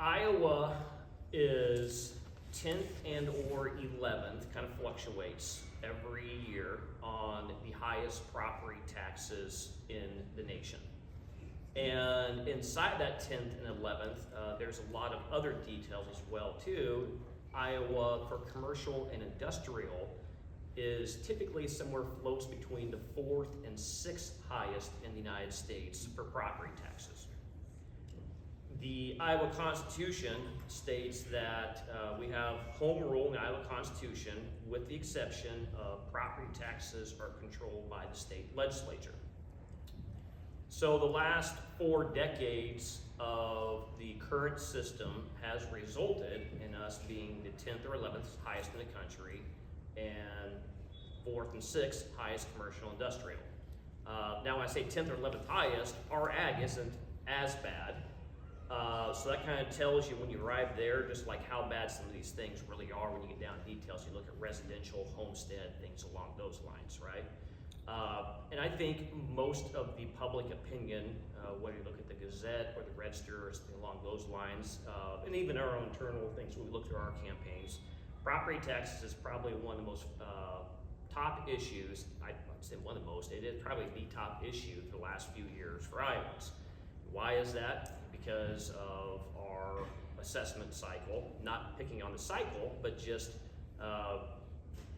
Iowa is 10th and or 11th, kind of fluctuates every year on the highest property taxes in the nation. And inside that 10th and 11th, there's a lot of other details as well too. Iowa, for commercial and industrial, is typically somewhere floats between the 4th and 6th highest in the United States for property taxes. The Iowa Constitution states that we have home rule in the Iowa Constitution, with the exception of property taxes are controlled by the state legislature. So the last 4 decades of the current system has resulted in us being the 10th or 11th highest in the country and 4th and 6th highest commercial industrial. Now when I say 10th or 11th highest, our ag isn't as bad. So that kind of tells you when you arrive there just like how bad some of these things really are when you get down to details. You look at residential, homestead, things along those lines, right? And I think most of the public opinion, whether you look at the Gazette or the Register or something along those lines, and even our own internal things when we look through our campaigns, property taxes is probably one of the most top issues. I'd say one of the most. It is probably the top issue for the last few years for Iowans. Why is that? Because of our assessment cycle, not picking on the cycle, but just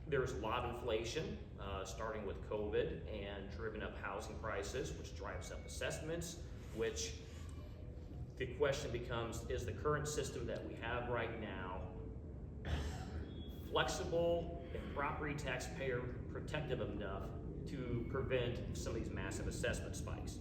there's a lot of inflation, starting with COVID and driven up housing prices, which drives up assessments, which the question becomes, is the current system that we have right now flexible and property taxpayer protective enough to prevent some of these massive assessment spikes?